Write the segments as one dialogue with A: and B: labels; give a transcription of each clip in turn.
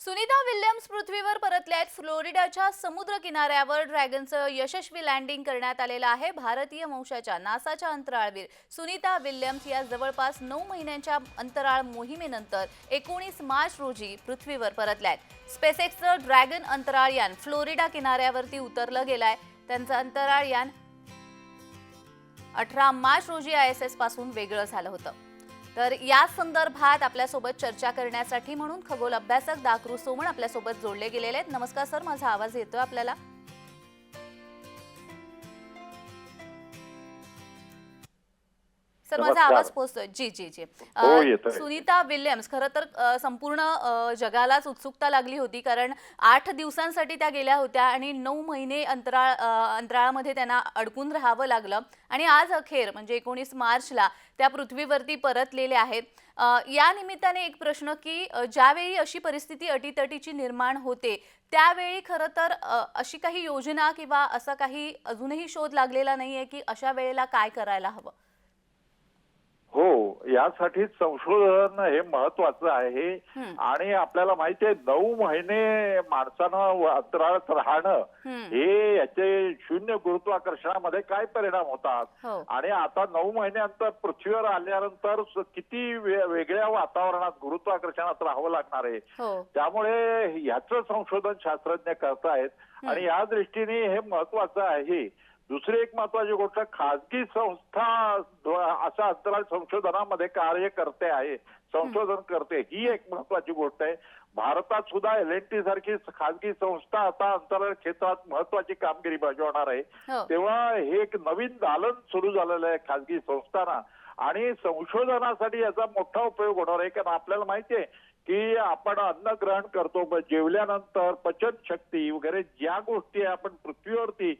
A: Sunita Williams पृथ्वीवर परतल्या आहेत. फ्लोरिडाच्या समुद्र किनाऱ्यावर ड्रॅगनचं यशस्वी लँडिंग करण्यात आलेलं आहे. भारतीय वंशाच्या नासाच्या अंतराळवीर सुनीता विल्यम्स या जवळपास 9 महिन्यांच्या अंतराळ मोहिमेनंतर 19 मार्च रोजी पृथ्वीवर परतल्या आहेत. स्पेसएक्सचं ड्रॅगन अंतराळयान फ्लोरिडा किनाऱ्यावरती उतरलं गेलंय. त्यांचं अंतराळयान 18 मार्च रोजी ISS पासून वेगळं झालं होतं. तर या संदर्भात आपल्यासोबत चर्चा करण्यासाठी म्हणून खगोल अभ्यासक दाकरू सोमण आपल्यासोबत जोडले गेलेले आहेत. नमस्कार सर, माझा आवाज येतोय आपल्याला? सर, माझा आवाज पोहोचतोय? जी जी जी. सुनीता विल्यम्स खरं तर संपूर्ण जगालाच उत्सुकता लागली होती, कारण 8 दिवसांसाठी त्या गेल्या होत्या आणि 9 महिने अंतराळामध्ये त्यांना अडकून राहावं लागलं आणि आज अखेर म्हणजे 19 मार्चला त्या पृथ्वीवरती परतलेले आहेत. या निमित्ताने एक प्रश्न की ज्यावेळी अशी परिस्थिती अटीतटीची निर्माण होते त्यावेळी खरं तर अशी काही योजना किंवा असा काही अजूनही शोध लागलेला नाहीये की अशा वेळेला काय करायला हवं?
B: हो, यासाठी संशोधन हे महत्वाचं आहे. आणि आपल्याला माहिती आहे 9 महिने माणसानं अंतराळात राहणं हे याचे शून्य गुरुत्वाकर्षणामध्ये काय परिणाम होतात आणि आता 9 महिन्यानंतर पृथ्वीवर आल्यानंतर किती वेगळ्या वातावरणात गुरुत्वाकर्षणात राहावं लागणार आहे. त्यामुळे ह्याचं संशोधन शास्त्रज्ञ करतायत आणि या दृष्टीने हे महत्वाचं आहे. दुसरी एक महत्वाची गोष्ट, खाजगी संस्था अशा अंतराळ संशोधनामध्ये कार्य करते आहे, संशोधन करते, ही एक महत्वाची गोष्ट आहे. भारतात सुद्धा LNT सारखी खाजगी संस्था आता अंतराळ क्षेत्रात महत्वाची कामगिरी बजावणार आहे. तेव्हा हे एक नवीन दालन सुरू झालेलं आहे खाजगी संस्थांना आणि संशोधनासाठी याचा मोठा उपयोग होणार आहे. कारण आपल्याला माहिती आहे की आपण अन्न ग्रहण करतो, जेवल्यानंतर पचन शक्ती वगैरे ज्या गोष्टी आपण पृथ्वीवरती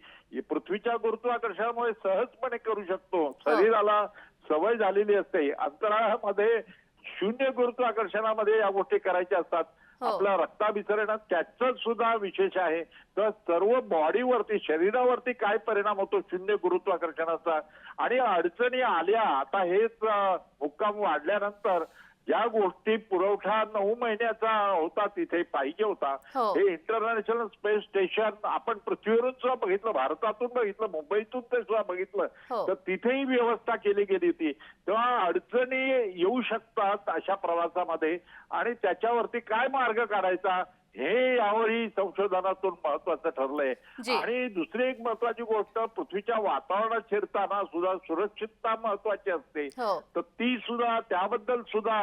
B: पृथ्वीच्या गुरुत्वाकर्षणामुळे सहजपणे करू शकतो, शरीराला सवय झालेली असते. अंतराळामध्ये शून्य गुरुत्वाकर्षणामध्ये या गोष्टी करायच्या असतात. आपल्या रक्ताभिसरणात त्याचं सुद्धा विशेष आहे. तर सर्व बॉडीवरती, शरीरावरती काय परिणाम होतो शून्य गुरुत्वाकर्षणाचा आणि अडचणी आल्या, आता हेच मुक्काम वाढल्यानंतर ज्या गोष्टी पुरवठा 9 महिन्याचा होता तिथे पाहिजे होता, हे इंटरनॅशनल स्पेस स्टेशन आपण पृथ्वीवरून सुद्धा बघितलं, भारतातून बघितलं, मुंबईतून ते सुद्धा बघितलं, तर तिथेही व्यवस्था केली गेली होती. तेव्हा अडचणी येऊ शकतात अशा प्रवासामध्ये आणि त्याच्यावरती काय मार्ग काढायचा हे यावेळी संशोधनातून महत्वाचं ठरलंय. आणि दुसरी एक महत्वाची गोष्ट, पृथ्वीच्या वातावरणात शिरताना सुद्धा सुरक्षितता महत्वाची असते, तर ती सुद्धा त्याबद्दल सुद्धा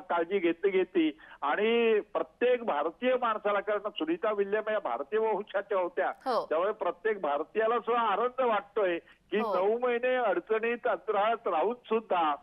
B: काळजी घेतली आणि प्रत्येक भारतीय माणसाला, कारण सुनीता विल्यम या भारतीय वंशाच्या होत्या, त्यामुळे प्रत्येक भारतीयाला सुद्धा आनंद वाटतोय की 9 महिने अडचणीत अंतराळात राहून सुद्धा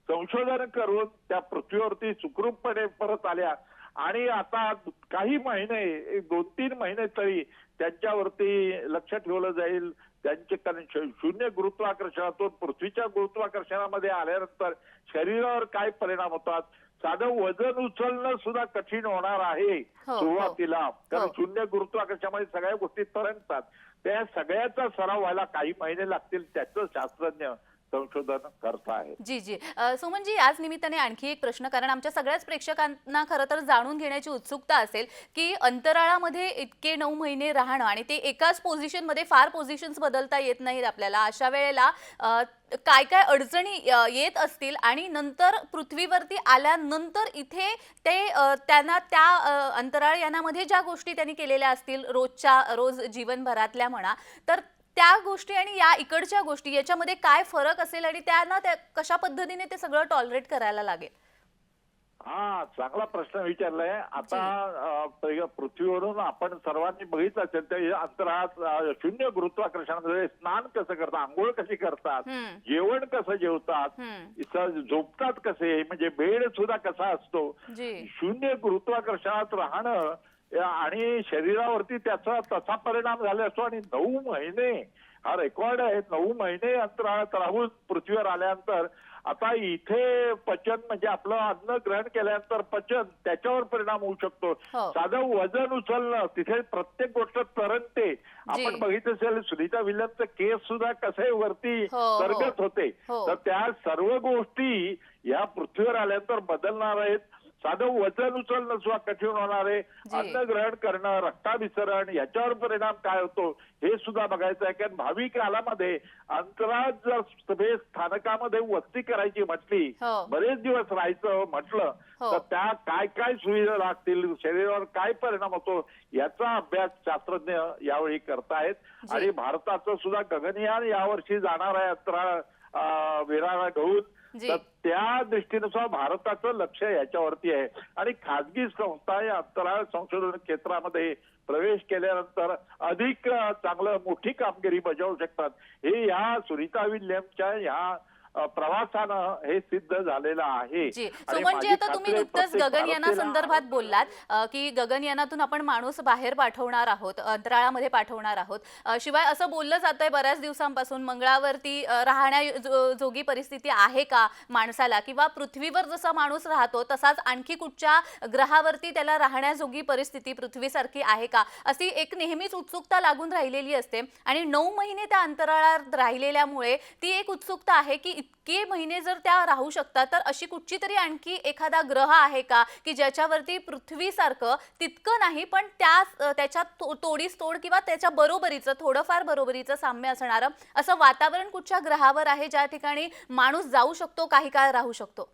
B: संशोधन करून त्या पृथ्वीवरती सुखरूपपणे परत आल्या आणि आता काही महिने, 2-3 महिने तरी त्यांच्यावरती लक्ष ठेवलं जाईल. त्यांचे शून्य गुरुत्वाकर्षणातून पृथ्वीच्या गुरुत्वाकर्षणामध्ये आल्यानंतर शरीरावर काय परिणाम होतात. साधं वजन उचलणं सुद्धा कठीण होणार आहे सुरुवातीला, कारण शून्य गुरुत्वाकर्षणामध्ये सगळ्या गोष्टी तरंगतात. त्या सगळ्याचा सराव व्हायला काही महिने लागतील, त्याचं शास्त्रज्ञ संशोधन करत आहे.
A: जी जी. सोमनजी, याच निमित्ताने आणखी एक प्रश्न, कारण आमच्या सगळ्याच प्रेक्षकांना खरं तर जाणून घेण्याची उत्सुकता असेल की अंतराळामध्ये इतके 9 महिने राहणं आणि ते एकाच पोझिशनमध्ये, फार पोझिशन्स बदलता येत नाहीत आपल्याला, अशा वेळेला काय काय अडचणी येत असतील आणि नंतर पृथ्वीवरती आल्यानंतर इथे ते त्यांना त्या अंतराळयानामध्ये ज्या गोष्टी त्यांनी केलेल्या असतील रोज जीवनभरातल्या म्हणा, तर त्या गोष्टी आणि या इकडच्या गोष्टी याच्यामध्ये काय फरक असेल आणि त्यांना कशा पद्धतीने ते सगळं टॉलरेट करायला लागेल?
B: चांगला प्रश्न विचारलाय. आता पृथ्वीवरून आपण सर्वांनी बघितलं असेल तर अंतराळात शून्य गुरुत्वाकर्षणामध्ये स्नान कसं करतात, आंघोळ कशी करतात, जेवण कसं जेवतात, झोपतात कसे, म्हणजे बेड सुद्धा कसा असतो. शून्य गुरुत्वाकर्षणात राहणं आणि शरीरावरती त्याचा तसा परिणाम झाला असतो आणि 9 महिने हा रेकॉर्ड आहे. 9 महिने अंतराळात राहून पृथ्वीवर आल्यानंतर आता इथे पचन, म्हणजे आपलं अन्न ग्रहण केल्यानंतर पचन, त्याच्यावर परिणाम होऊ शकतो. साधं वजन उचलणं, तिथे प्रत्येक गोष्ट तरंगते. आपण बघितलं असेल सुनीता विल्यमचं केस सुद्धा कसे वरती तरंगत होते. तर त्या सर्व गोष्टी या पृथ्वीवर आल्यानंतर बदलणार आहेत. साधं वजन उचलणं सुद्धा कठीण होणार आहे. अन्न ग्रहण करणं, रक्ताभिसरण याच्यावर परिणाम काय होतो हे सुद्धा बघायचं आहे. कारण भावी काळामध्ये अंतराळ जर स्पेस स्थानकामध्ये वस्ती करायची म्हटली, बरेच दिवस राहायचं म्हटलं तर त्या काय काय सुविधा लागतील, शरीरावर काय परिणाम होतो याचा अभ्यास शास्त्रज्ञ यावेळी करतायत. आणि भारताचं सुद्धा गगनयान यावर्षी जाणार आहे अंतराळ विराळा घेऊन. तर त्या दृष्टीनुसार भारताचं लक्ष याच्यावरती आहे. आणि खाजगी संस्था या अंतराळ संशोधन क्षेत्रामध्ये प्रवेश केल्यानंतर अधिक चांगलं मोठी कामगिरी बजावू शकतात. हे या सुनीता विल्यमच्या या प्रवासानं हे सिद्ध झालेलं आहे.
A: सुमनजी, आता तुम्ही नुकतंच गगनयाना संदर्भात बोललात की गगनयानातून आपण माणूस बाहेर पाठवणार आहोत, अंतराळामध्ये पाठवणार आहोत. शिवाय असं बोललं जातंय बऱ्याच दिवसांपासून मंगळावरती राहण्याजोगी परिस्थिती आहे का माणसाला, किंवा पृथ्वीवर जसा माणूस राहतो तसाच आणखी कुठच्या ग्रहावरती त्याला राहण्याजोगी परिस्थिती पृथ्वीसारखी आहे का, अशी एक नेहमीच उत्सुकता लागून राहिलेली असते. आणि 9 महिने त्या अंतराळात राहिलेल्यामुळे ती एक उत्सुकता आहे की इतके महिने जर त्या राहू शकतात तर अशी कुठची तरी आणखी एखादा ग्रह आहे का की ज्याच्यावरती पृथ्वीसारखं तितकं नाही पण त्याच्यात तोडीस तोड किंवा त्याच्या बरोबरीचं थोडंफार बरोबरीचं साम्य असणारं असं वातावरण कुठच्या ग्रहावर आहे ज्या ठिकाणी माणूस जाऊ शकतो, काही काळ राहू शकतो?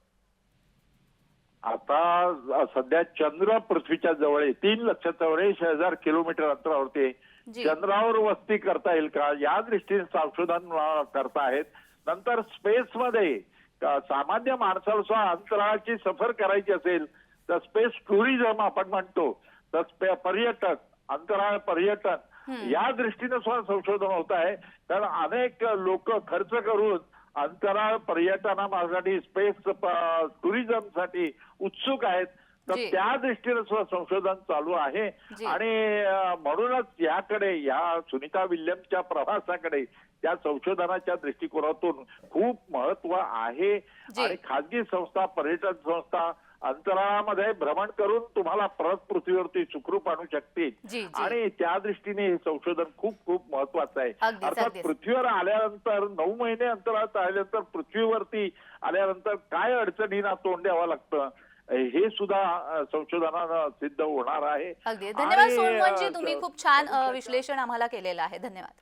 B: आता सध्या चंद्र पृथ्वीच्या जवळ आहे. 3,84,000 किलोमीटर अंतरावरती. चंद्रावर वस्ती करता येईल का या दृष्टीने संशोधन करतायत. नंतर स्पेसमध्ये सामान्य माणसाला सुद्धा अंतराळाची सफर करायची असेल तर स्पेस टुरिझम आपण म्हणतो, तर पर्यटक, अंतराळ पर्यटन या दृष्टीने सुद्धा संशोधन होत आहे. कारण अनेक लोक खर्च करून अंतराळ पर्यटनासाठी, स्पेस टुरिझमसाठी उत्सुक आहेत. तर त्या दृष्टीने सुद्धा संशोधन चालू आहे. आणि म्हणूनच याकडे, या सुनीता विल्यमच्या प्रवासाकडे, त्या संशोधनाच्या दृष्टिकोनातून खूप महत्व आहे. आणि खाजगी संस्था, पर्यटन संस्था अंतराळामध्ये भ्रमण करून तुम्हाला परत पृथ्वीवरती सुखरूप आणू शकतील. आणि त्या दृष्टीने हे संशोधन खूप खूप महत्वाचं आहे. अर्थात पृथ्वीवर आल्यानंतर 9 महिने अंतराळात राहिल्यानंतर पृथ्वीवरती आल्यानंतर काय अडचणींना तोंड द्यावं लागतं हे सुद्धा संशोधनानं सिद्ध होणार आहे.
A: धन्यवाद सोनवणजी, तुम्ही खूप छान विश्लेषण आम्हाला केलेलं आहे. धन्यवाद.